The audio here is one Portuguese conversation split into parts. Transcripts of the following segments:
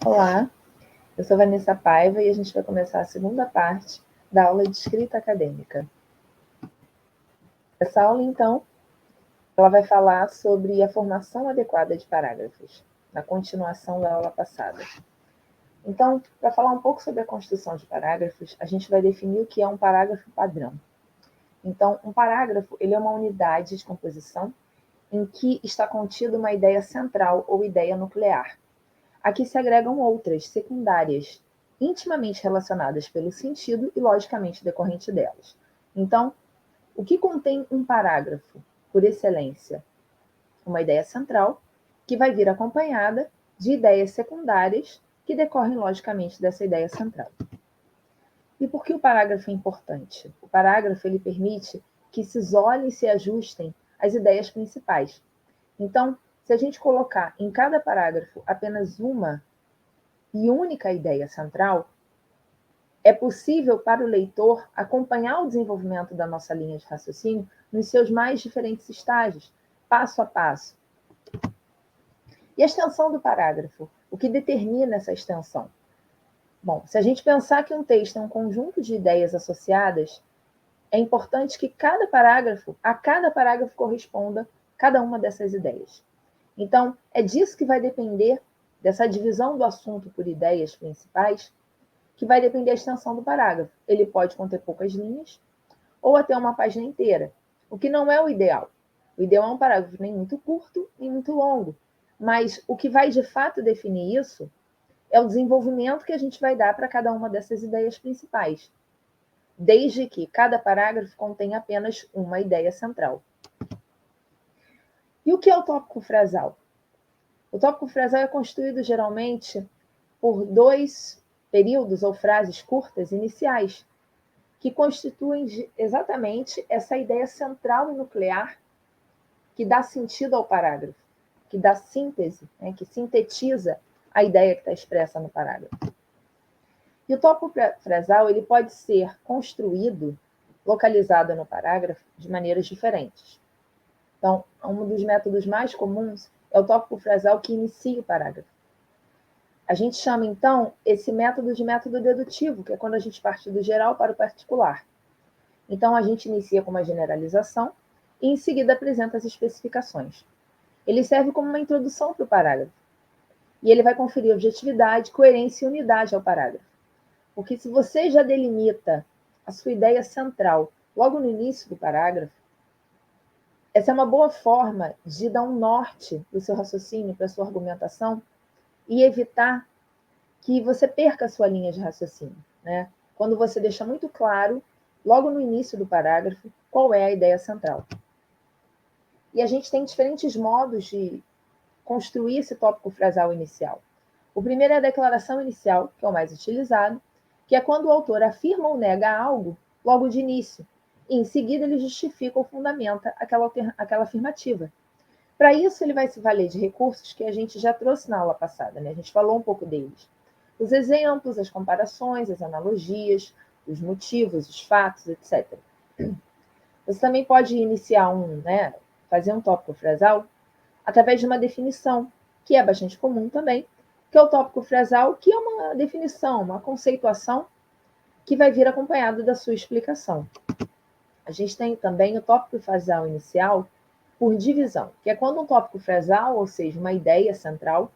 Olá, eu sou Vanessa Paiva e a gente vai começar a segunda parte da aula de escrita acadêmica. Essa aula, então, ela vai falar sobre a formação adequada de parágrafos, na continuação da aula passada. Então, para falar um pouco sobre a construção de parágrafos, a gente vai definir o que é um parágrafo padrão. Então, um parágrafo ele é uma unidade de composição em que está contida uma ideia central ou ideia nuclear. Aqui se agregam outras, secundárias, intimamente relacionadas pelo sentido e logicamente decorrente delas. Então, o que contém um parágrafo, por excelência? Uma ideia central, que vai vir acompanhada de ideias secundárias que decorrem logicamente dessa ideia central. E por que o parágrafo é importante? O parágrafo ele permite que se isolem e se ajustem as ideias principais. Então, se a gente colocar em cada parágrafo apenas uma e única ideia central, é possível para o leitor acompanhar o desenvolvimento da nossa linha de raciocínio nos seus mais diferentes estágios, passo a passo. E a extensão do parágrafo? O que determina essa extensão? Bom, se a gente pensar que um texto é um conjunto de ideias associadas, é importante que a cada parágrafo corresponda cada uma dessas ideias. Então, é disso que vai depender, dessa divisão do assunto por ideias principais, que vai depender da extensão do parágrafo. Ele pode conter poucas linhas ou até uma página inteira, o que não é o ideal. O ideal é um parágrafo nem muito curto, nem muito longo. Mas o que vai de fato definir isso é o desenvolvimento que a gente vai dar para cada uma dessas ideias principais, desde que cada parágrafo contenha apenas uma ideia central. E o que é o tópico frasal? O tópico frasal é construído geralmente por dois períodos ou frases curtas iniciais, que constituem exatamente essa ideia central e nuclear que dá sentido ao parágrafo, que dá síntese, né, que sintetiza a ideia que está expressa no parágrafo. E o tópico frasal ele pode ser construído, localizado no parágrafo, de maneiras diferentes. Então, um dos métodos mais comuns é o tópico frasal que inicia o parágrafo. A gente chama, então, esse método de método dedutivo, que é quando a gente parte do geral para o particular. Então, a gente inicia com uma generalização e, em seguida, apresenta as especificações. Ele serve como uma introdução para o parágrafo. E ele vai conferir objetividade, coerência e unidade ao parágrafo. Porque se você já delimita a sua ideia central logo no início do parágrafo, essa é uma boa forma de dar um norte para o seu raciocínio, para a sua argumentação, e evitar que você perca a sua linha de raciocínio, né? Quando você deixa muito claro, logo no início do parágrafo, qual é a ideia central. E a gente tem diferentes modos de construir esse tópico frasal inicial. O primeiro é a declaração inicial, que é o mais utilizado, que é quando o autor afirma ou nega algo logo de início, e em seguida ele justifica ou fundamenta aquela afirmativa. Para isso, ele vai se valer de recursos que a gente já trouxe na aula passada, né? A gente falou um pouco deles. Os exemplos, as comparações, as analogias, os motivos, os fatos, etc. Você também pode iniciar fazer um tópico frasal através de uma definição, que é bastante comum também, que é o tópico frasal, que é uma definição, uma conceituação que vai vir acompanhado da sua explicação. A gente tem também o tópico frasal inicial por divisão, que é quando um tópico frasal, ou seja, uma ideia central,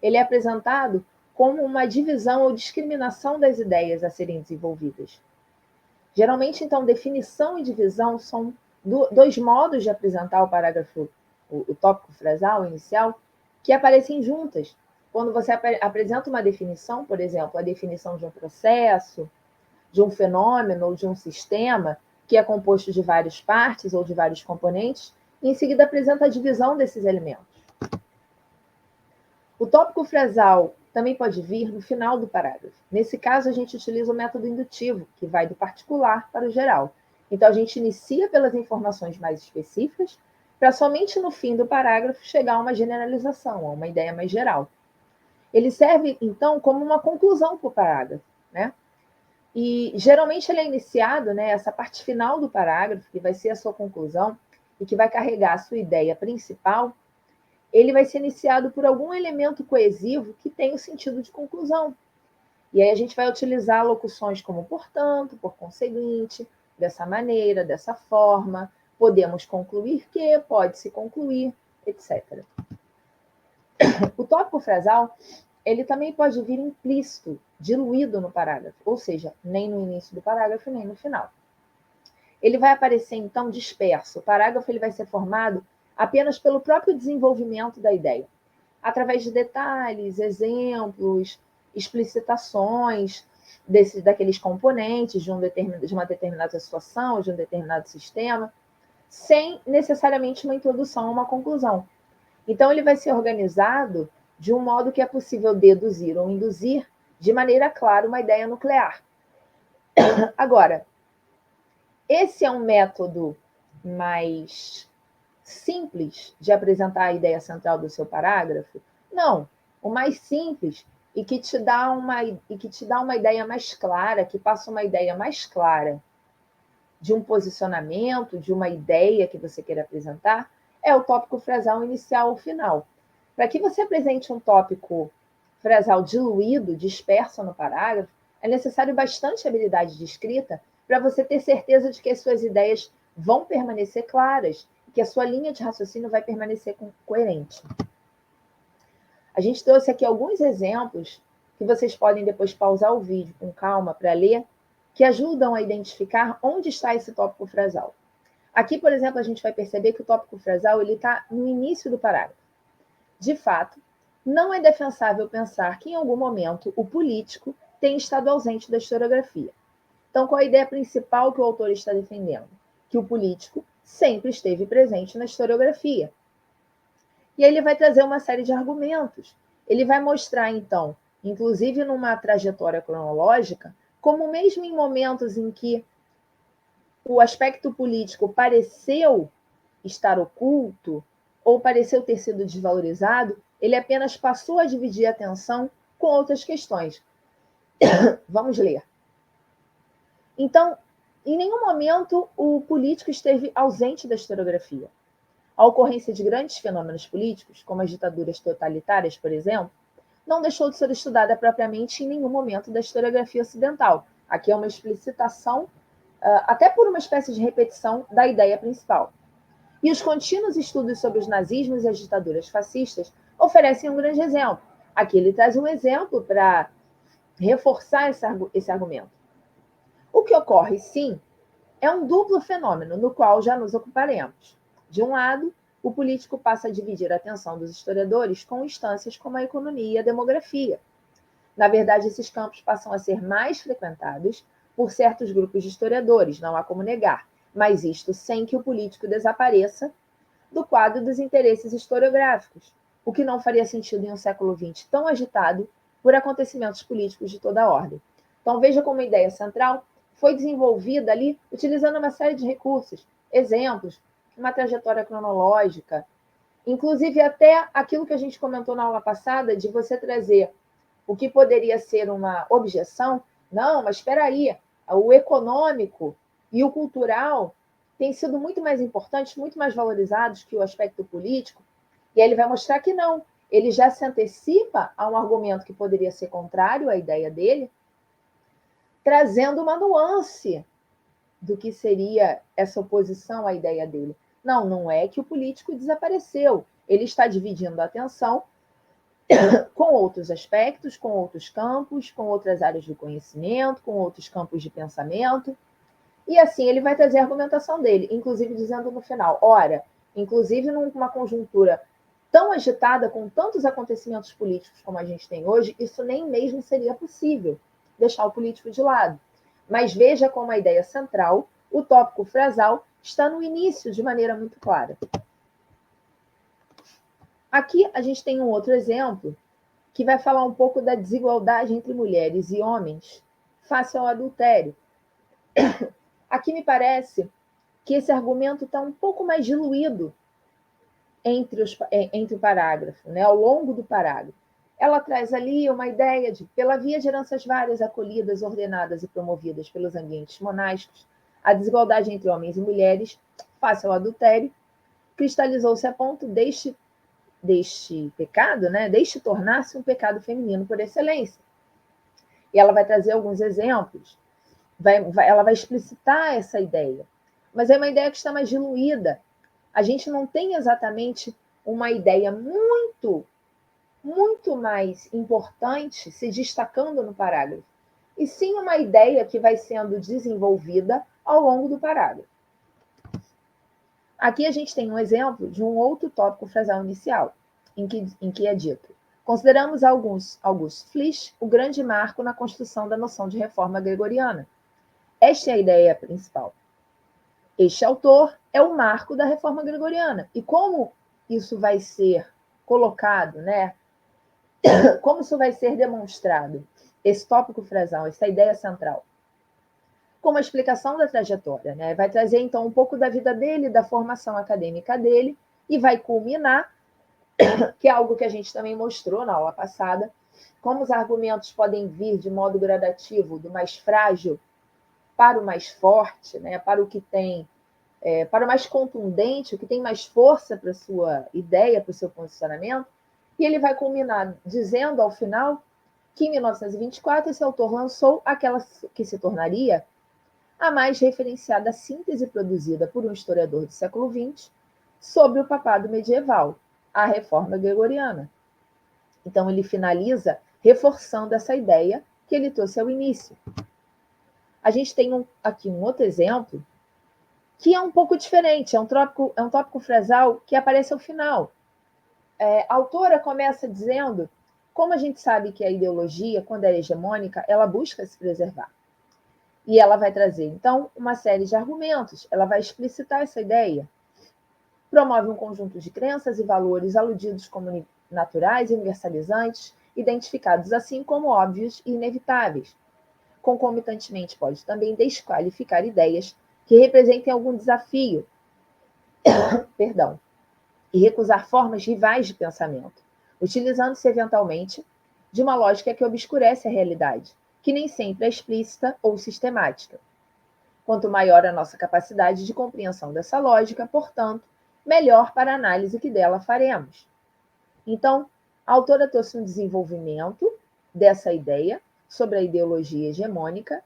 ele é apresentado como uma divisão ou discriminação das ideias a serem desenvolvidas. Geralmente, então, definição e divisão são dois modos de apresentar o parágrafo, o tópico frasal inicial, que aparecem juntas. Quando você apresenta uma definição, por exemplo, a definição de um processo, de um fenômeno ou de um sistema, que é composto de várias partes ou de vários componentes, e em seguida apresenta a divisão desses elementos. O tópico frasal também pode vir no final do parágrafo. Nesse caso, a gente utiliza o método indutivo, que vai do particular para o geral. Então, a gente inicia pelas informações mais específicas, para somente no fim do parágrafo chegar a uma generalização, a uma ideia mais geral. Ele serve, então, como uma conclusão para o parágrafo, né? E, geralmente, ele é iniciado, né, essa parte final do parágrafo, que vai ser a sua conclusão, e que vai carregar a sua ideia principal, ele vai ser iniciado por algum elemento coesivo que tem o sentido de conclusão. E aí a gente vai utilizar locuções como portanto, por conseguinte, dessa maneira, dessa forma, podemos concluir que, pode-se concluir, etc. O tópico frasal, ele também pode vir implícito, diluído no parágrafo, ou seja, nem no início do parágrafo, nem no final. Ele vai aparecer, então, disperso. O parágrafo ele vai ser formado apenas pelo próprio desenvolvimento da ideia, através de detalhes, exemplos, explicitações daqueles componentes de uma determinada situação, de um determinado sistema, sem necessariamente uma introdução ou uma conclusão. Então, ele vai ser organizado de um modo que é possível deduzir ou induzir de maneira clara uma ideia nuclear. Agora, esse é um método mais simples de apresentar a ideia central do seu parágrafo? Não. O mais simples e que te dá uma ideia mais clara, que passa uma ideia mais clara de um posicionamento, de uma ideia que você queira apresentar, é o tópico frasal inicial ou final. Para que você apresente um tópico frasal diluído, disperso no parágrafo, é necessário bastante habilidade de escrita para você ter certeza de que as suas ideias vão permanecer claras, que a sua linha de raciocínio vai permanecer coerente. A gente trouxe aqui alguns exemplos que vocês podem depois pausar o vídeo com calma para ler, que ajudam a identificar onde está esse tópico frasal. Aqui, por exemplo, a gente vai perceber que o tópico frasal está no início do parágrafo. De fato, não é defensável pensar que em algum momento o político tem estado ausente da historiografia. Então, qual a ideia principal que o autor está defendendo? Que o político sempre esteve presente na historiografia. E aí ele vai trazer uma série de argumentos. Ele vai mostrar, então, inclusive numa trajetória cronológica, como mesmo em momentos em que o aspecto político pareceu estar oculto ou pareceu ter sido desvalorizado, ele apenas passou a dividir a atenção com outras questões. Vamos ler. Então, em nenhum momento o político esteve ausente da historiografia. A ocorrência de grandes fenômenos políticos, como as ditaduras totalitárias, por exemplo, não deixou de ser estudada propriamente em nenhum momento da historiografia ocidental. Aqui é uma explicitação, até por uma espécie de repetição da ideia principal. E os contínuos estudos sobre os nazismos e as ditaduras fascistas oferecem um grande exemplo. Aqui ele traz um exemplo para reforçar esse argumento. O que ocorre, sim, é um duplo fenômeno no qual já nos ocuparemos. De um lado, o político passa a dividir a atenção dos historiadores com instâncias como a economia e a demografia. Na verdade, esses campos passam a ser mais frequentados por certos grupos de historiadores, não há como negar, mas isto sem que o político desapareça do quadro dos interesses historiográficos, o que não faria sentido em um século XX tão agitado por acontecimentos políticos de toda a ordem. Então, veja como a ideia central foi desenvolvida ali utilizando uma série de recursos, exemplos, uma trajetória cronológica, inclusive até aquilo que a gente comentou na aula passada, de você trazer o que poderia ser uma objeção. Não, mas espera aí, o econômico e o cultural têm sido muito mais importantes, muito mais valorizados que o aspecto político, e aí ele vai mostrar que não, ele já se antecipa a um argumento que poderia ser contrário à ideia dele, trazendo uma nuance do que seria essa oposição à ideia dele. Não, não é que o político desapareceu. Ele está dividindo a atenção com outros aspectos, com outros campos, com outras áreas do conhecimento, com outros campos de pensamento. E assim ele vai trazer a argumentação dele, inclusive dizendo no final, ora, inclusive numa conjuntura tão agitada, com tantos acontecimentos políticos como a gente tem hoje, isso nem mesmo seria possível, deixar o político de lado. Mas veja como a ideia central, o tópico frasal, está no início de maneira muito clara. Aqui a gente tem um outro exemplo que vai falar um pouco da desigualdade entre mulheres e homens face ao adultério. Aqui me parece que esse argumento está um pouco mais diluído entre o parágrafo, né, ao longo do parágrafo. Ela traz ali uma ideia de, pela via de heranças várias, acolhidas, ordenadas e promovidas pelos ambientes monásticos, a desigualdade entre homens e mulheres face ao adultério cristalizou-se a ponto deste deste pecado, né, deste tornar-se um pecado feminino por excelência. E ela vai trazer alguns exemplos, ela vai explicitar essa ideia. Mas é uma ideia que está mais diluída. A gente não tem exatamente uma ideia muito mais importante se destacando no parágrafo, e sim uma ideia que vai sendo desenvolvida ao longo do parágrafo. Aqui a gente tem um exemplo de um outro tópico frasal inicial, em que é dito: consideramos August Flisch o grande marco na construção da noção de reforma gregoriana. Esta é a ideia principal. Este autor é o marco da reforma gregoriana. E como isso vai ser colocado, né? Como isso vai ser demonstrado? Esse tópico frasal, essa ideia central. Com a explicação da trajetória, né? Vai trazer, então, um pouco da vida dele, da formação acadêmica dele, e vai culminar, que é algo que a gente também mostrou na aula passada, como os argumentos podem vir de modo gradativo, do mais frágil para o mais forte, né? Para o que tem, para o mais contundente, o que tem mais força para a sua ideia, para o seu posicionamento, e ele vai culminar dizendo, ao final, que em 1924 esse autor lançou aquela que se tornaria a mais referenciada síntese produzida por um historiador do século XX sobre o papado medieval, a Reforma Gregoriana. Então, ele finaliza reforçando essa ideia que ele trouxe ao início. A gente tem aqui um outro exemplo que é um pouco diferente, é um tópico frasal que aparece ao final. A autora começa dizendo como a gente sabe que a ideologia, quando é hegemônica, ela busca se preservar. E ela vai trazer, então, uma série de argumentos. Ela vai explicitar essa ideia. Promove um conjunto de crenças e valores aludidos como naturais e universalizantes, identificados assim como óbvios e inevitáveis. Concomitantemente, pode também desqualificar ideias que representem algum desafio, e recusar formas rivais de pensamento, utilizando-se eventualmente de uma lógica que obscurece a realidade, que nem sempre é explícita ou sistemática. Quanto maior a nossa capacidade de compreensão dessa lógica, portanto, melhor para a análise que dela faremos. Então, a autora trouxe um desenvolvimento dessa ideia sobre a ideologia hegemônica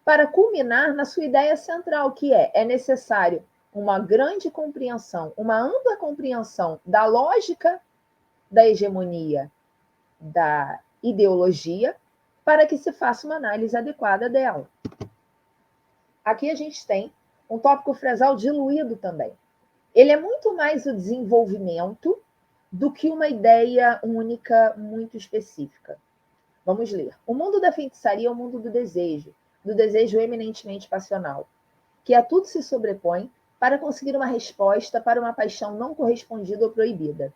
para culminar na sua ideia central, que é necessário uma grande compreensão, uma ampla compreensão da lógica da hegemonia da ideologia para que se faça uma análise adequada dela. Aqui a gente tem um tópico frasal diluído também. Ele é muito mais o desenvolvimento do que uma ideia única muito específica. Vamos ler. O mundo da feitiçaria é o mundo do desejo eminentemente passional, que a tudo se sobrepõe para conseguir uma resposta para uma paixão não correspondida ou proibida.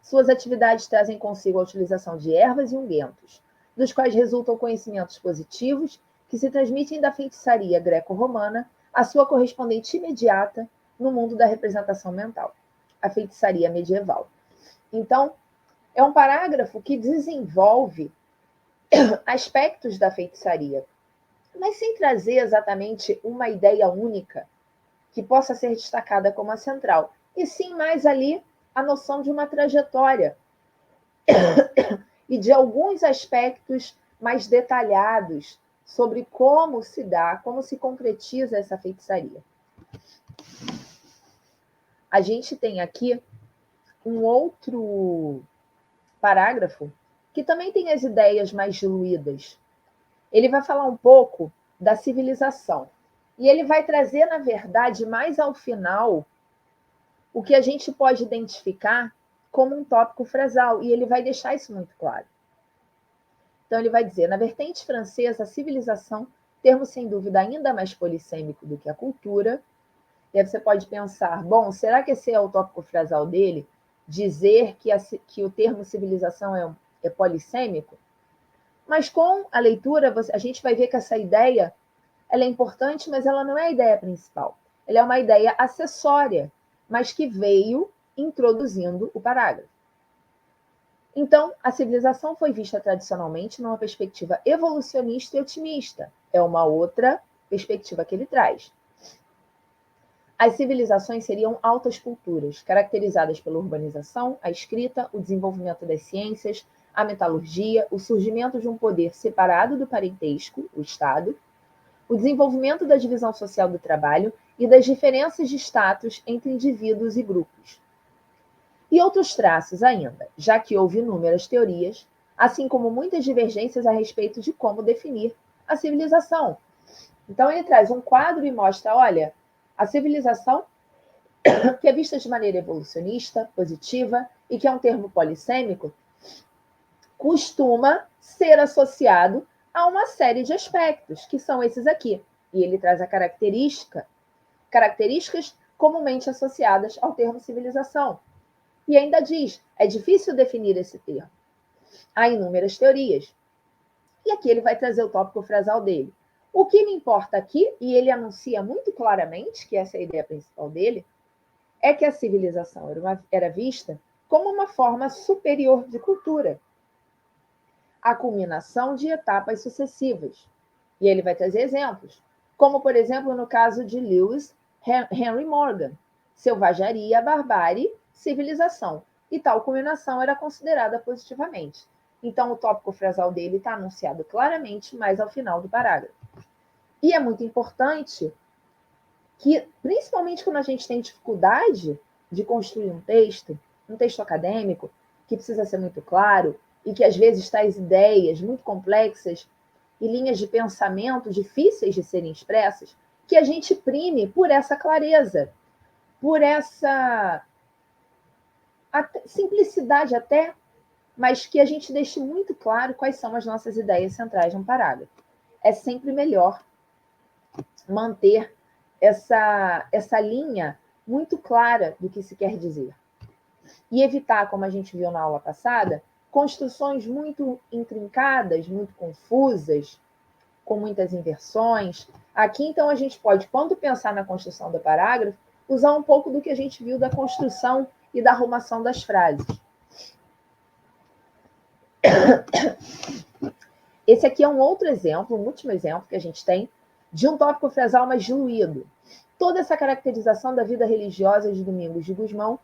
Suas atividades trazem consigo a utilização de ervas e ungüentos, dos quais resultam conhecimentos positivos que se transmitem da feitiçaria greco-romana à sua correspondente imediata no mundo da representação mental, a feitiçaria medieval. Então, é um parágrafo que desenvolve aspectos da feitiçaria, mas sem trazer exatamente uma ideia única que possa ser destacada como a central, e sim mais ali a noção de uma trajetória e de alguns aspectos mais detalhados sobre como se dá, como se concretiza essa feitiçaria. A gente tem aqui um outro parágrafo que também tem as ideias mais diluídas. Ele vai falar um pouco da civilização. E ele vai trazer, na verdade, mais ao final, o que a gente pode identificar como um tópico frasal. E ele vai deixar isso muito claro. Então, ele vai dizer, na vertente francesa, a civilização, termo sem dúvida ainda mais polissêmico do que a cultura. E aí você pode pensar, bom, será que esse é o tópico frasal dele? Dizer que o termo civilização é polissêmico? Mas com a leitura, a gente vai ver que essa ideia ela é importante, mas ela não é a ideia principal. Ela é uma ideia acessória, mas que veio introduzindo o parágrafo. Então, a civilização foi vista tradicionalmente numa perspectiva evolucionista e otimista. É uma outra perspectiva que ele traz. As civilizações seriam altas culturas, caracterizadas pela urbanização, a escrita, o desenvolvimento das ciências, a metalurgia, o surgimento de um poder separado do parentesco, o Estado, o desenvolvimento da divisão social do trabalho e das diferenças de status entre indivíduos e grupos. E outros traços ainda, já que houve inúmeras teorias, assim como muitas divergências a respeito de como definir a civilização. Então ele traz um quadro e mostra, olha, a civilização, que é vista de maneira evolucionista, positiva, e que é um termo polissêmico, costuma ser associado a uma série de aspectos, que são esses aqui. E ele traz a características comumente associadas ao termo civilização. E ainda diz, é difícil definir esse termo. Há inúmeras teorias. E aqui ele vai trazer o tópico frasal dele. O que me importa aqui, e ele anuncia muito claramente, que essa é a ideia principal dele, é que a civilização era vista como uma forma superior de cultura, a culminação de etapas sucessivas. E ele vai trazer exemplos, como, por exemplo, no caso de Lewis Henry Morgan, selvageria, barbárie, civilização. E tal culminação era considerada positivamente. Então, o tópico frasal dele está anunciado claramente mais ao final do parágrafo. E é muito importante que, principalmente quando a gente tem dificuldade de construir um texto acadêmico, que precisa ser muito claro, e que às vezes traz ideias muito complexas e linhas de pensamento difíceis de serem expressas, que a gente prime por essa clareza, por essa simplicidade até, mas que a gente deixe muito claro quais são as nossas ideias centrais num parágrafo. É sempre melhor manter essa linha muito clara do que se quer dizer. E evitar, como a gente viu na aula passada, construções muito intrincadas, muito confusas, com muitas inversões. Aqui, então, a gente pode, quando pensar na construção do parágrafo, usar um pouco do que a gente viu da construção e da arrumação das frases. Esse aqui é um outro exemplo, um último exemplo que a gente tem, de um tópico frasal mais diluído. Toda essa caracterização da vida religiosa de Domingos de Gusmão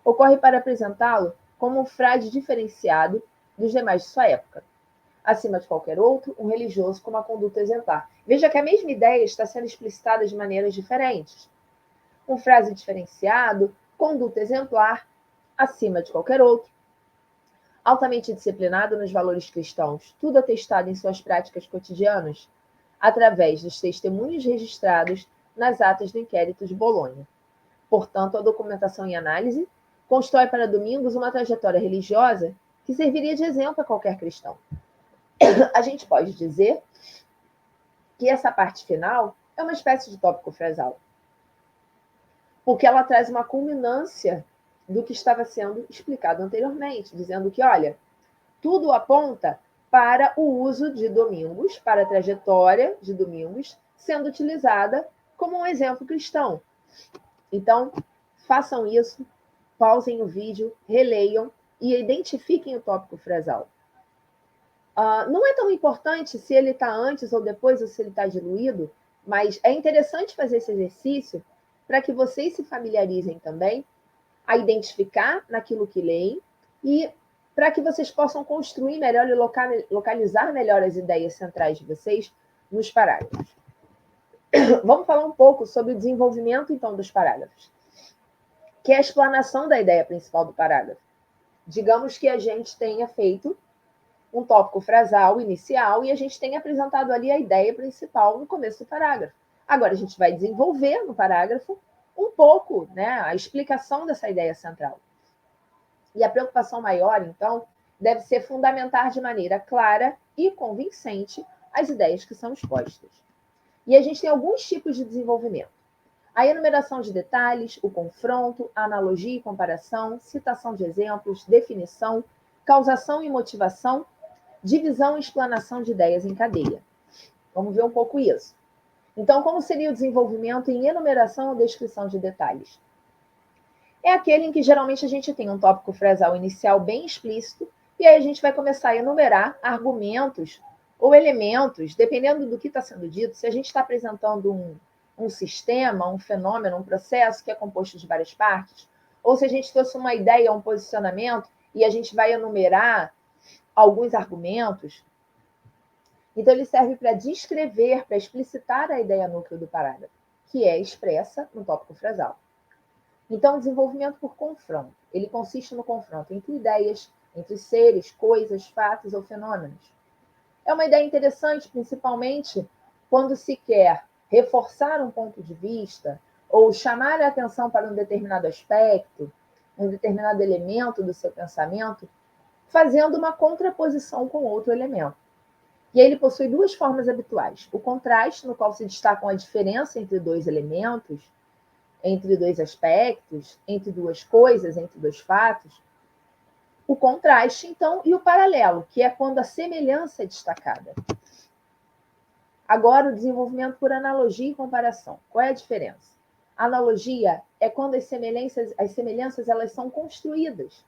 ocorre para apresentá-lo como um frade diferenciado dos demais de sua época. Acima de qualquer outro, um religioso com uma conduta exemplar. Veja que a mesma ideia está sendo explicitada de maneiras diferentes. Um frade diferenciado, conduta exemplar, acima de qualquer outro, altamente disciplinado nos valores cristãos, tudo atestado em suas práticas cotidianas, através dos testemunhos registrados nas atas do inquérito de Bolonha. Portanto, a documentação e análise constrói para Domingos uma trajetória religiosa que serviria de exemplo a qualquer cristão. A gente pode dizer que essa parte final é uma espécie de tópico frasal, porque ela traz uma culminância do que estava sendo explicado anteriormente, dizendo que, olha, tudo aponta para o uso de Domingos, para a trajetória de Domingos, sendo utilizada como um exemplo cristão. Então, façam isso, pausem o vídeo, releiam e identifiquem o tópico frasal. Não é tão importante se ele está antes ou depois, ou se ele está diluído, mas é interessante fazer esse exercício para que vocês se familiarizem também a identificar naquilo que leem e para que vocês possam construir melhor e localizar melhor as ideias centrais de vocês nos parágrafos. Vamos falar um pouco sobre o desenvolvimento, então, dos parágrafos, que é a explanação da ideia principal do parágrafo. Digamos que a gente tenha feito um tópico frasal inicial e a gente tenha apresentado ali a ideia principal no começo do parágrafo. Agora a gente vai desenvolver no parágrafo um pouco, né, a explicação dessa ideia central. E a preocupação maior, então, deve ser fundamentar de maneira clara e convincente as ideias que são expostas. E a gente tem alguns tipos de desenvolvimento. A enumeração de detalhes, o confronto, a analogia e comparação, citação de exemplos, definição, causação e motivação, divisão e explanação de ideias em cadeia. Vamos ver um pouco isso. Então, como seria o desenvolvimento em enumeração ou descrição de detalhes? É aquele em que geralmente a gente tem um tópico frasal inicial bem explícito, e aí a gente vai começar a enumerar argumentos ou elementos, dependendo do que está sendo dito. Se a gente está apresentando um sistema, um fenômeno, um processo que é composto de várias partes, ou se a gente trouxe uma ideia, um posicionamento, e a gente vai enumerar alguns argumentos. Então, ele serve para descrever, para explicitar a ideia núcleo do parágrafo, que é expressa no tópico frasal. Então, o desenvolvimento por confronto. Ele consiste no confronto entre ideias, entre seres, coisas, fatos ou fenômenos. É uma ideia interessante, principalmente quando se quer reforçar um ponto de vista ou chamar a atenção para um determinado aspecto, um determinado elemento do seu pensamento, fazendo uma contraposição com outro elemento. E aí ele possui duas formas habituais. O contraste, no qual se destacam a diferença entre dois elementos, entre dois aspectos, entre duas coisas, entre dois fatos. O contraste, então, e o paralelo, que é quando a semelhança é destacada. Agora, o desenvolvimento por analogia e comparação. Qual é a diferença? A analogia é quando as semelhanças elas são construídas.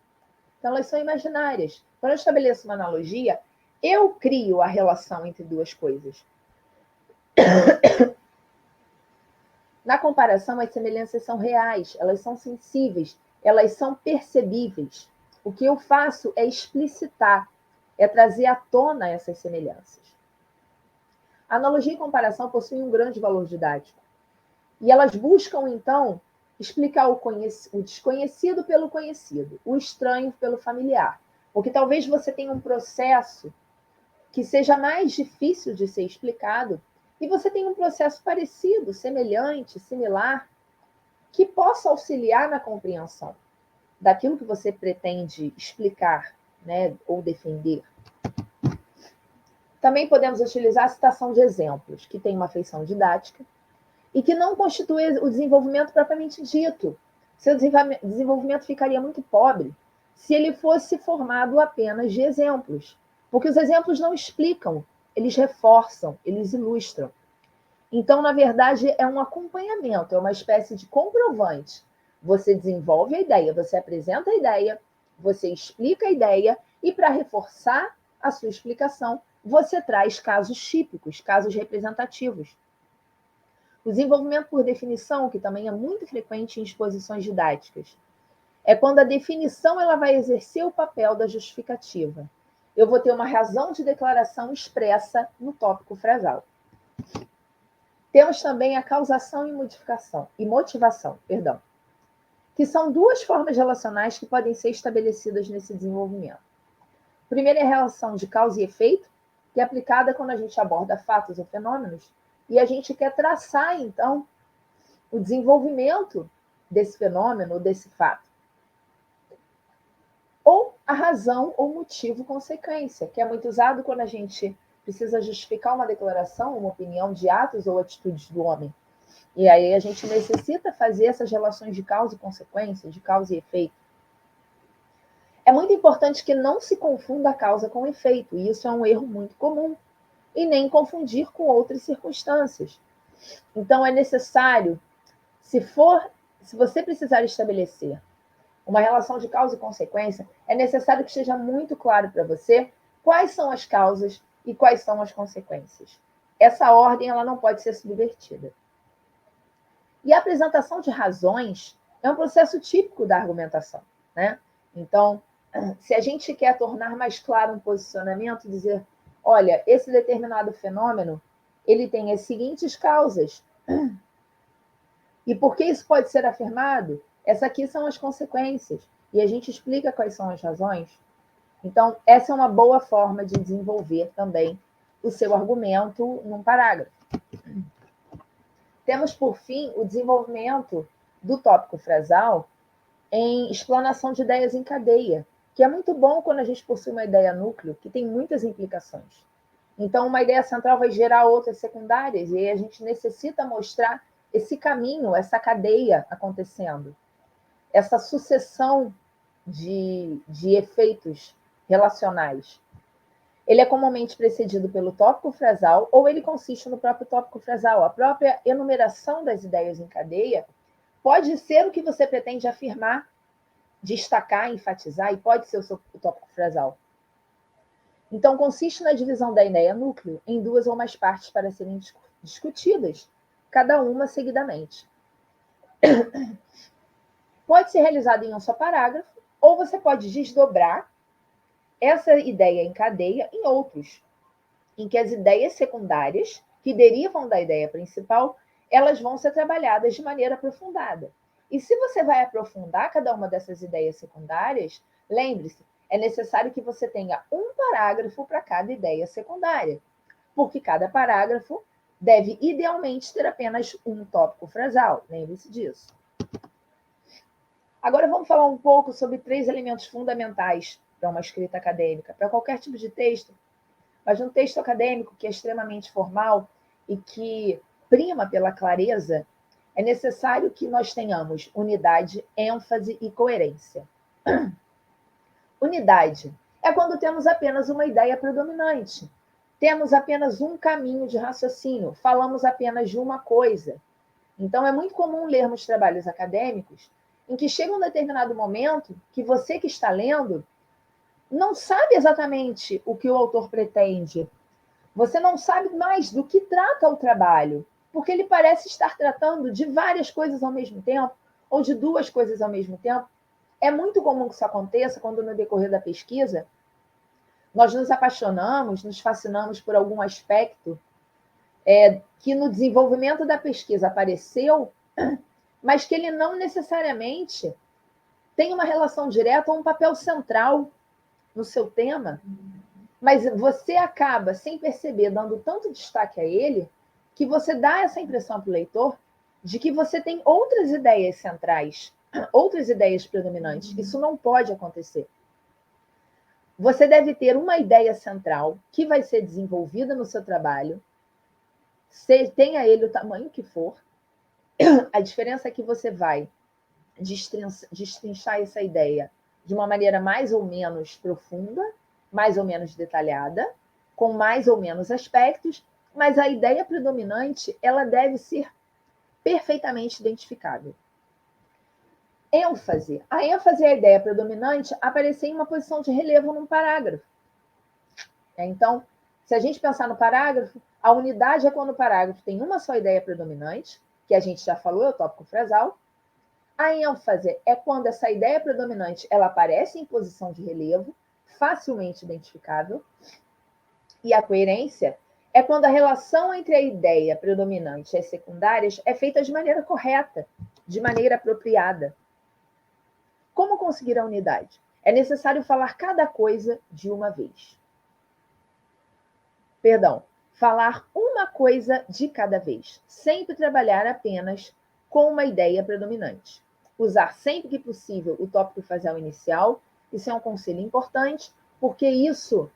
Então, elas são imaginárias. Quando eu estabeleço uma analogia, eu crio a relação entre duas coisas. Na comparação, as semelhanças são reais, elas são sensíveis, elas são percebíveis. O que eu faço é explicitar, é trazer à tona essas semelhanças. A analogia e comparação possuem um grande valor didático. E elas buscam, então, explicar o desconhecido pelo conhecido, o estranho pelo familiar. Porque talvez você tenha um processo que seja mais difícil de ser explicado e você tenha um processo parecido, semelhante, similar, que possa auxiliar na compreensão daquilo que você pretende explicar, né, ou defender. Também podemos utilizar a citação de exemplos, que tem uma feição didática e que não constitui o desenvolvimento propriamente dito. Seu desenvolvimento ficaria muito pobre se ele fosse formado apenas de exemplos, porque os exemplos não explicam, eles reforçam, eles ilustram. Então, na verdade, é um acompanhamento, é uma espécie de comprovante. Você desenvolve a ideia, você apresenta a ideia, você explica a ideia e, para reforçar a sua explicação, você traz casos típicos, casos representativos. O desenvolvimento por definição, que também é muito frequente em exposições didáticas, é quando a definição ela vai exercer o papel da justificativa. Eu vou ter uma razão de declaração expressa no tópico frasal. Temos também a causação e motivação, que são duas formas relacionais que podem ser estabelecidas nesse desenvolvimento. Primeiro é a relação de causa e efeito, que é aplicada quando a gente aborda fatos ou fenômenos, e a gente quer traçar, então, o desenvolvimento desse fenômeno ou desse fato. Ou a razão ou motivo-consequência, que é muito usado quando a gente precisa justificar uma declaração, uma opinião de atos ou atitudes do homem. E aí a gente necessita fazer essas relações de causa e consequência, de causa e efeito. É muito importante que não se confunda a causa com o efeito, e isso é um erro muito comum, e nem confundir com outras circunstâncias. Então é necessário, se você precisar estabelecer uma relação de causa e consequência, é necessário que esteja muito claro para você quais são as causas e quais são as consequências. Essa ordem ela não pode ser subvertida. E a apresentação de razões é um processo típico da argumentação, né? Então, se a gente quer tornar mais claro um posicionamento, dizer, olha, esse determinado fenômeno, ele tem as seguintes causas. E por que isso pode ser afirmado? Essas aqui são as consequências. E a gente explica quais são as razões. Então, essa é uma boa forma de desenvolver também o seu argumento num parágrafo. Temos, por fim, o desenvolvimento do tópico frasal em explanação de ideias em cadeia, que é muito bom quando a gente possui uma ideia núcleo, que tem muitas implicações. Então, uma ideia central vai gerar outras secundárias, e aí a gente necessita mostrar esse caminho, essa cadeia acontecendo, essa sucessão de efeitos relacionais. Ele é comumente precedido pelo tópico frasal, ou ele consiste no próprio tópico frasal. A própria enumeração das ideias em cadeia pode ser o que você pretende afirmar, destacar, enfatizar, e pode ser o tópico frasal. Então, consiste na divisão da ideia núcleo em duas ou mais partes para serem discutidas, cada uma seguidamente. Pode ser realizado em um só parágrafo, ou você pode desdobrar essa ideia em cadeia em outros, em que as ideias secundárias, que derivam da ideia principal, elas vão ser trabalhadas de maneira aprofundada. E se você vai aprofundar cada uma dessas ideias secundárias, lembre-se, é necessário que você tenha um parágrafo para cada ideia secundária, porque cada parágrafo deve, idealmente, ter apenas um tópico frasal. Lembre-se disso. Agora vamos falar um pouco sobre 3 elementos fundamentais para uma escrita acadêmica, para qualquer tipo de texto, mas um texto acadêmico que é extremamente formal e que prima pela clareza, é necessário que nós tenhamos unidade, ênfase e coerência. Unidade é quando temos apenas uma ideia predominante, temos apenas um caminho de raciocínio, falamos apenas de uma coisa. Então, é muito comum lermos trabalhos acadêmicos em que chega um determinado momento que você que está lendo não sabe exatamente o que o autor pretende. Você não sabe mais do que trata o trabalho, porque ele parece estar tratando de várias coisas ao mesmo tempo, ou de 2 coisas ao mesmo tempo. É muito comum que isso aconteça quando, no decorrer da pesquisa, nós nos apaixonamos, nos fascinamos por algum aspecto que no desenvolvimento da pesquisa apareceu, mas que ele não necessariamente tem uma relação direta ou um papel central no seu tema, mas você acaba, sem perceber, dando tanto destaque a ele, que você dá essa impressão para o leitor de que você tem outras ideias centrais, outras ideias predominantes. Isso não pode acontecer. Você deve ter uma ideia central que vai ser desenvolvida no seu trabalho, tenha ele o tamanho que for. A diferença é que você vai destrinchar essa ideia de uma maneira mais ou menos profunda, mais ou menos detalhada, com mais ou menos aspectos, mas a ideia predominante ela deve ser perfeitamente identificável. ênfase. A ênfase é a ideia predominante aparecer em uma posição de relevo num parágrafo. Então, se a gente pensar no parágrafo, a unidade é quando o parágrafo tem uma só ideia predominante, que a gente já falou, é o tópico frasal. A ênfase é quando essa ideia predominante ela aparece em posição de relevo, facilmente identificável. E a coerência é quando a relação entre a ideia predominante e as secundárias é feita de maneira correta, de maneira apropriada. Como conseguir a unidade? É necessário falar cada coisa de uma vez. Falar uma coisa de cada vez. Sempre trabalhar apenas com uma ideia predominante. Usar sempre que possível o tópico frasal inicial. Isso é um conselho importante, porque isso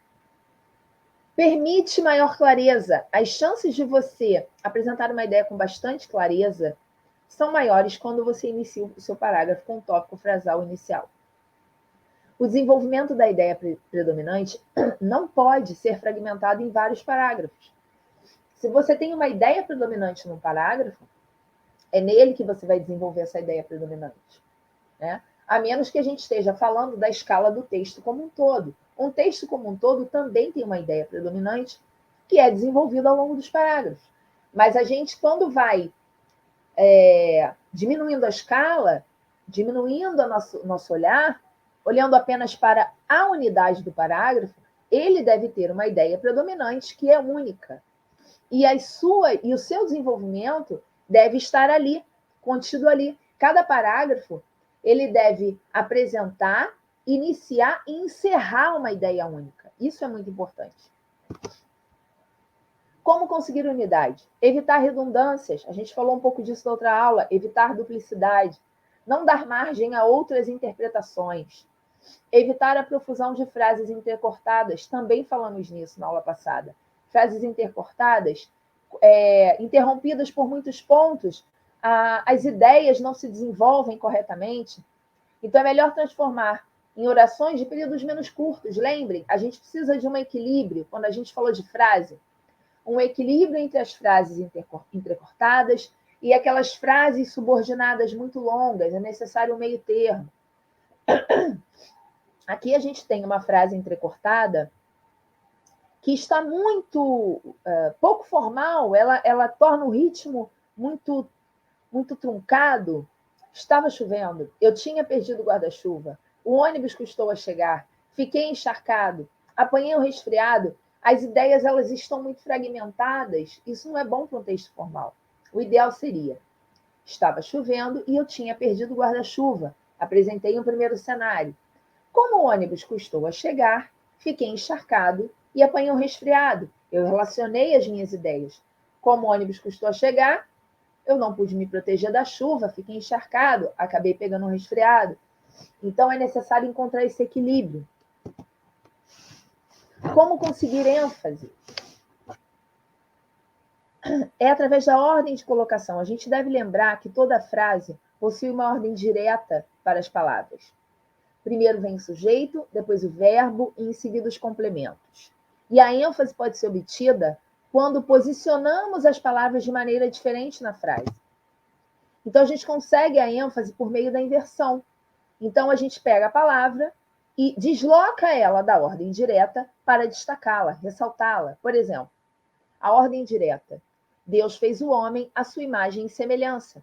permite maior clareza. As chances de você apresentar uma ideia com bastante clareza são maiores quando você inicia o seu parágrafo com o tópico frasal inicial. O desenvolvimento da ideia predominante não pode ser fragmentado em vários parágrafos. Se você tem uma ideia predominante num parágrafo, é nele que você vai desenvolver essa ideia predominante, né? A menos que a gente esteja falando da escala do texto como um todo. Um texto como um todo também tem uma ideia predominante que é desenvolvida ao longo dos parágrafos. Mas a gente, quando vai diminuindo a escala, diminuindo o nosso olhar, olhando apenas para a unidade do parágrafo, ele deve ter uma ideia predominante que é única. E o seu desenvolvimento deve estar ali, contido ali. Cada parágrafo, ele deve apresentar, iniciar e encerrar uma ideia única. Isso é muito importante. Como conseguir unidade? Evitar redundâncias. A gente falou um pouco disso na outra aula. Evitar duplicidade. Não dar margem a outras interpretações. Evitar a profusão de frases intercortadas. Também falamos nisso na aula passada. Frases intercortadas, interrompidas por muitos pontos, as ideias não se desenvolvem corretamente. Então, é melhor transformar em orações de períodos menos curtos. Lembrem, a gente precisa de um equilíbrio, quando a gente falou de frase. Um equilíbrio entre as frases entrecortadas e aquelas frases subordinadas muito longas. É necessário um meio termo. Aqui a gente tem uma frase entrecortada que está muito pouco formal, ela torna o ritmo muito, muito truncado. Estava chovendo, eu tinha perdido o guarda-chuva, o ônibus custou a chegar, fiquei encharcado, apanhei um resfriado. As ideias elas estão muito fragmentadas, isso não é bom para um texto formal. O ideal seria: estava chovendo e eu tinha perdido o guarda-chuva. Apresentei um primeiro cenário. Como o ônibus custou a chegar, fiquei encharcado e apanhei um resfriado. Eu relacionei as minhas ideias. Como o ônibus custou a chegar, eu não pude me proteger da chuva, fiquei encharcado, acabei pegando um resfriado. Então é necessário encontrar esse equilíbrio. Como conseguir ênfase? É através da ordem de colocação. A gente deve lembrar que toda frase possui uma ordem direta para as palavras. Primeiro vem o sujeito, depois o verbo e em seguida os complementos. E a ênfase pode ser obtida quando posicionamos as palavras de maneira diferente na frase. Então a gente consegue a ênfase por meio da inversão. Então a gente pega a palavra e desloca ela da ordem direta para destacá-la, ressaltá-la. Por exemplo, a ordem direta: Deus fez o homem à sua imagem e semelhança.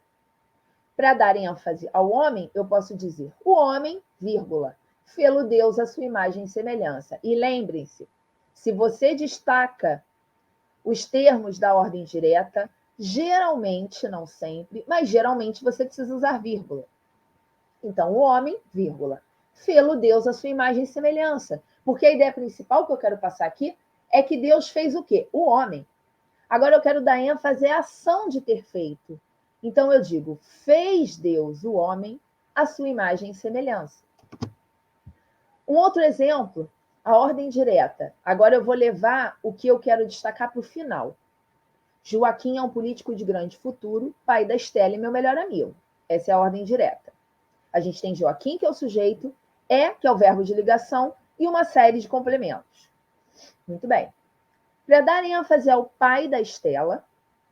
Para dar ênfase ao homem, eu posso dizer: o homem, vírgula, fê-lo Deus à sua imagem e semelhança. E lembrem-se, se você destaca os termos da ordem direta, geralmente, não sempre, mas geralmente você precisa usar vírgula. Então, o homem, vírgula, fê-lo Deus à sua imagem e semelhança. Porque a ideia principal que eu quero passar aqui é que Deus fez o quê? O homem. Agora eu quero dar ênfase à ação de ter feito. Então eu digo: fez Deus o homem à sua imagem e semelhança. Um outro exemplo, a ordem direta. Agora eu vou levar o que eu quero destacar para o final. Joaquim é um político de grande futuro, pai da Estela e meu melhor amigo. Essa é a ordem direta. A gente tem Joaquim, que é o sujeito, que é o verbo de ligação, e uma série de complementos. Muito bem. Para dar ênfase ao pai da Estela,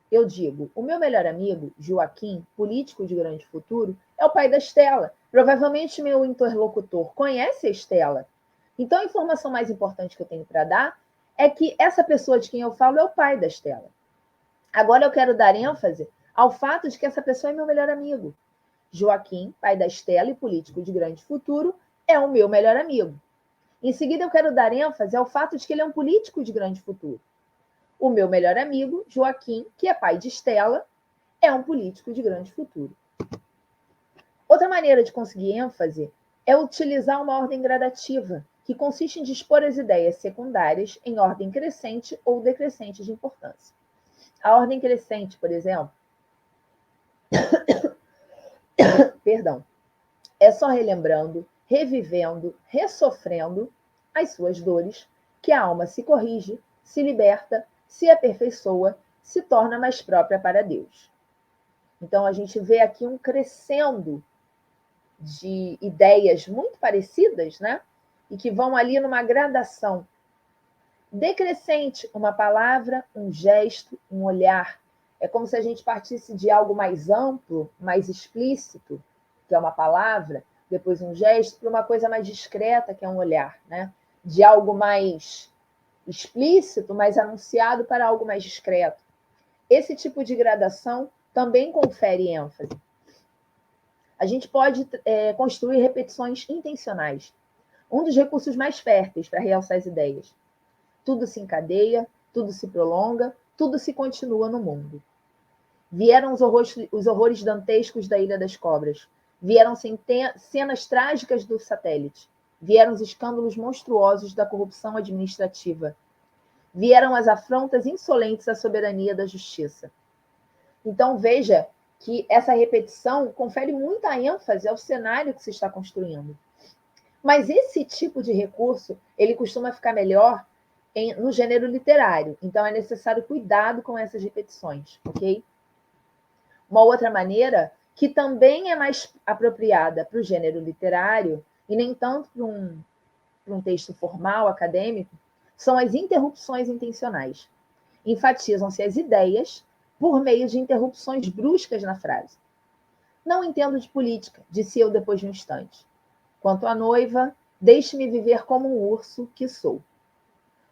eu digo: o meu melhor amigo, Joaquim, político de grande futuro, é o pai da Estela. Provavelmente meu interlocutor conhece a Estela. Então a informação mais importante que eu tenho para dar é que essa pessoa de quem eu falo é o pai da Estela. Agora eu quero dar ênfase ao fato de que essa pessoa é meu melhor amigo. Joaquim, pai da Estela e político de grande futuro, é o meu melhor amigo. Em seguida, eu quero dar ênfase ao fato de que ele é um político de grande futuro. O meu melhor amigo, Joaquim, que é pai de Estela, é um político de grande futuro. Outra maneira de conseguir ênfase é utilizar uma ordem gradativa, que consiste em dispor as ideias secundárias em ordem crescente ou decrescente de importância. A ordem crescente, por exemplo, é só relembrando, revivendo, ressofrendo as suas dores, que a alma se corrige, se liberta, se aperfeiçoa, se torna mais própria para Deus. Então, a gente vê aqui um crescendo de ideias muito parecidas, né? E que vão ali numa gradação decrescente, uma palavra, um gesto, um olhar. É como se a gente partisse de algo mais amplo, mais explícito, que é uma palavra, depois um gesto, para uma coisa mais discreta, que é um olhar, né? De algo mais explícito, mais anunciado, para algo mais discreto. Esse tipo de gradação também confere ênfase. A gente pode construir repetições intencionais. Um dos recursos mais férteis para realçar as ideias. Tudo se encadeia, tudo se prolonga, tudo se continua no mundo. Vieram os horrores dantescos da Ilha das Cobras. Vieram cenas trágicas do satélite. Vieram os escândalos monstruosos da corrupção administrativa. Vieram as afrontas insolentes à soberania da justiça. Então, veja que essa repetição confere muita ênfase ao cenário que se está construindo. Mas esse tipo de recurso, ele costuma ficar melhor no gênero literário. Então, é necessário cuidado com essas repetições, ok? Uma outra maneira, que também é mais apropriada para o gênero literário, e nem tanto para um texto formal, acadêmico, são as interrupções intencionais. Enfatizam-se as ideias por meio de interrupções bruscas na frase. Não entendo de política, disse eu depois de um instante. Quanto à noiva, deixe-me viver como um urso que sou.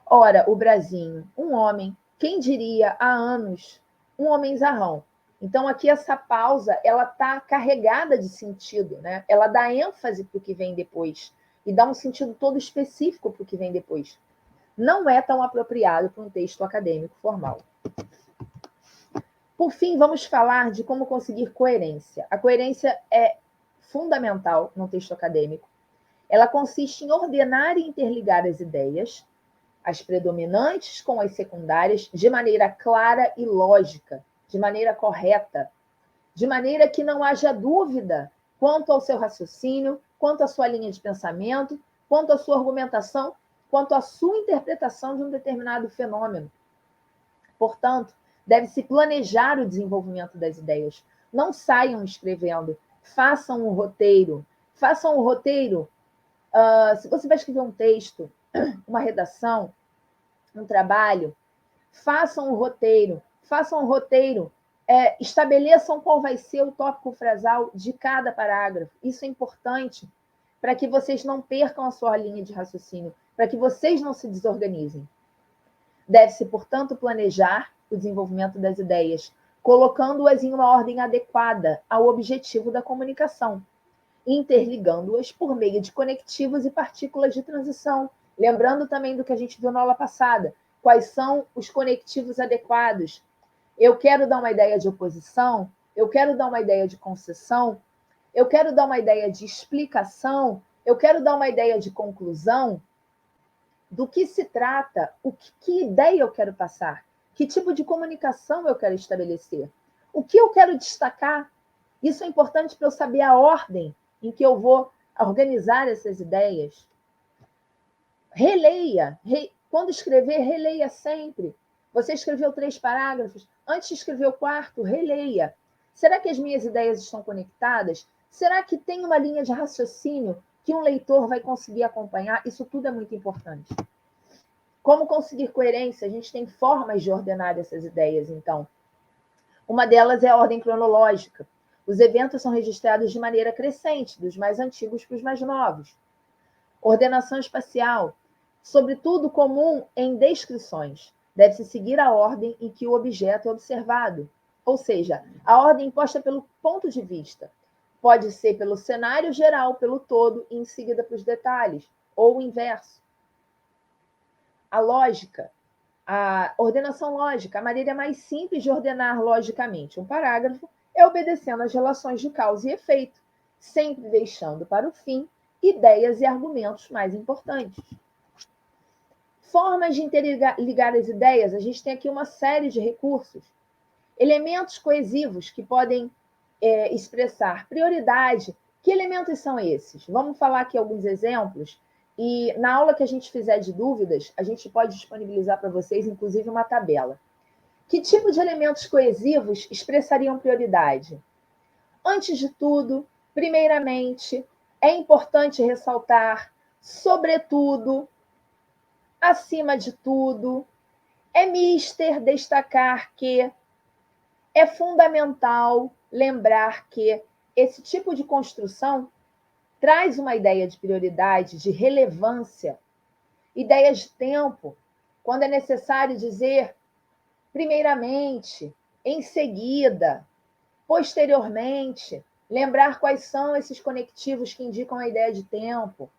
Ora, o Brasinho, um homem, quem diria há anos, um homenzarrão. Então, aqui essa pausa, ela está carregada de sentido, né? Ela dá ênfase para o que vem depois e dá um sentido todo específico para o que vem depois. Não é tão apropriado para um texto acadêmico formal. Por fim, vamos falar de como conseguir coerência. A coerência é fundamental no texto acadêmico. Ela consiste em ordenar e interligar as ideias, as predominantes com as secundárias, de maneira clara e lógica, de maneira correta, de maneira que não haja dúvida quanto ao seu raciocínio, quanto à sua linha de pensamento, quanto à sua argumentação, quanto à sua interpretação de um determinado fenômeno. Portanto, deve-se planejar o desenvolvimento das ideias. Não saiam escrevendo, façam um roteiro. Façam um roteiro. Se você vai escrever um texto, uma redação, um trabalho, façam um roteiro. Façam um roteiro. Estabeleçam qual vai ser o tópico frasal de cada parágrafo. Isso é importante para que vocês não percam a sua linha de raciocínio, para que vocês não se desorganizem. Deve-se, portanto, planejar o desenvolvimento das ideias, colocando-as em uma ordem adequada ao objetivo da comunicação, interligando-as por meio de conectivos e partículas de transição. Lembrando também do que a gente viu na aula passada, quais são os conectivos adequados. Eu quero dar uma ideia de oposição, eu quero dar uma ideia de concessão, eu quero dar uma ideia de explicação, eu quero dar uma ideia de conclusão. Do que se trata, que ideia eu quero passar, que tipo de comunicação eu quero estabelecer, o que eu quero destacar. Isso é importante para eu saber a ordem em que eu vou organizar essas ideias. Releia. Quando escrever, releia sempre. Você escreveu 3 parágrafos, antes de escrever o 4º, releia. Será que as minhas ideias estão conectadas? Será que tem uma linha de raciocínio que um leitor vai conseguir acompanhar? Isso tudo é muito importante. Como conseguir coerência? A gente tem formas de ordenar essas ideias, então. Uma delas é a ordem cronológica. Os eventos são registrados de maneira crescente, dos mais antigos para os mais novos. Ordenação espacial, sobretudo comum em descrições. Deve-se seguir a ordem em que o objeto é observado, ou seja, a ordem imposta pelo ponto de vista. Pode ser pelo cenário geral, pelo todo, e em seguida para os detalhes, ou o inverso. A lógica, a ordenação lógica, a maneira mais simples de ordenar logicamente um parágrafo é obedecendo às relações de causa e efeito, sempre deixando para o fim ideias e argumentos mais importantes. Formas de interligar as ideias, a gente tem aqui uma série de recursos. Elementos coesivos que podem expressar prioridade. Que elementos são esses? Vamos falar aqui alguns exemplos. E na aula que a gente fizer de dúvidas, a gente pode disponibilizar para vocês, inclusive, uma tabela. Que tipo de elementos coesivos expressariam prioridade? Antes de tudo, primeiramente, é importante ressaltar, sobretudo, acima de tudo, é mister destacar que, é fundamental lembrar que esse tipo de construção traz uma ideia de prioridade, de relevância, ideias de tempo, quando é necessário dizer primeiramente, em seguida, posteriormente, lembrar quais são esses conectivos que indicam a ideia de tempo,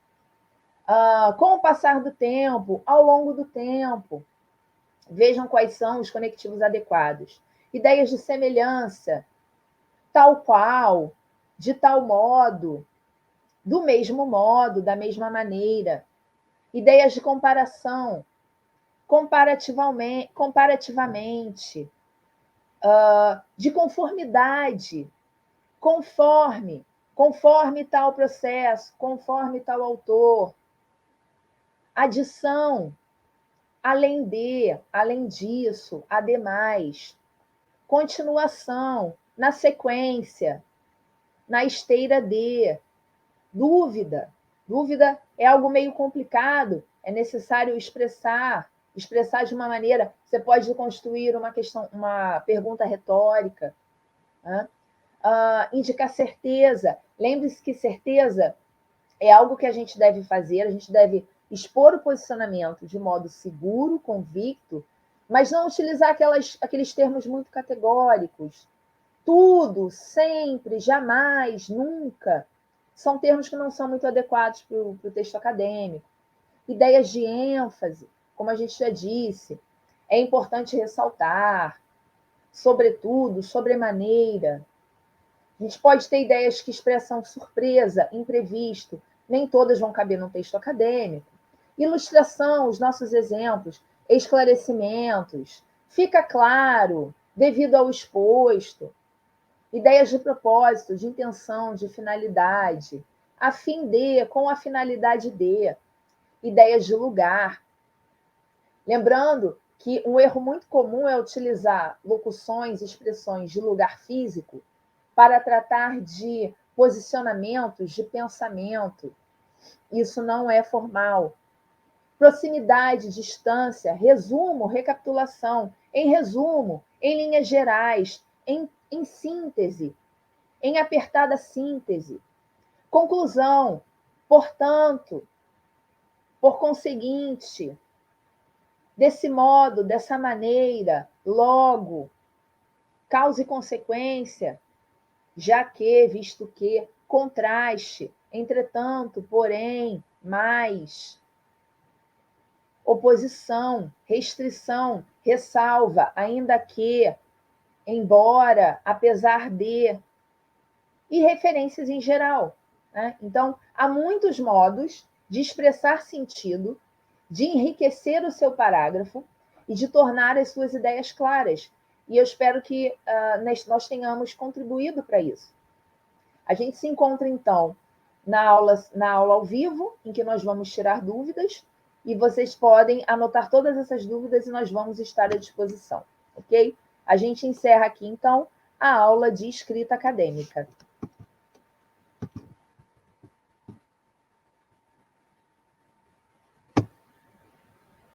com o passar do tempo, ao longo do tempo. Vejam quais são os conectivos adequados. Ideias de semelhança, tal qual, de tal modo, do mesmo modo, da mesma maneira. Ideias de comparação, comparativamente, de conformidade, conforme tal processo, conforme tal autor. Adição, além de, além disso, ademais. Continuação, na sequência, na esteira de. Dúvida. Dúvida é algo meio complicado, é necessário expressar de uma maneira. Você pode construir uma questão, uma pergunta retórica. Né? Indicar certeza. Lembre-se que certeza é algo que a gente deve fazer, a gente deve expor o posicionamento de modo seguro, convicto, mas não utilizar aqueles termos muito categóricos. tudo, sempre, jamais, nunca, são termos que não são muito adequados para o texto acadêmico. Ideias de ênfase, como a gente já disse, é importante ressaltar, sobretudo, sobremaneira. A gente pode ter ideias que expressam surpresa, imprevisto, nem todas vão caber num texto acadêmico. Ilustração, os nossos exemplos, esclarecimentos, fica claro, devido ao exposto. Ideias de propósito, de intenção, de finalidade, a fim de, com a finalidade de, ideias de lugar. Lembrando que um erro muito comum é utilizar locuções, expressões de lugar físico para tratar de posicionamentos de pensamento. Isso não é formal. Proximidade, distância, resumo, recapitulação. Em resumo, em linhas gerais, em síntese, em apertada síntese. Conclusão, portanto, por conseguinte, desse modo, dessa maneira, logo, causa e consequência, já que, visto que, contraste, entretanto, porém, mais, oposição, restrição, ressalva, ainda que, embora, apesar de, e referências em geral. Né? Então, há muitos modos de expressar sentido, de enriquecer o seu parágrafo e de tornar as suas ideias claras. E eu espero que nós tenhamos contribuído para isso. A gente se encontra, então, na aula ao vivo, em que nós vamos tirar dúvidas, e vocês podem anotar todas essas dúvidas e nós vamos estar à disposição, ok? A gente encerra aqui, então, a aula de escrita acadêmica.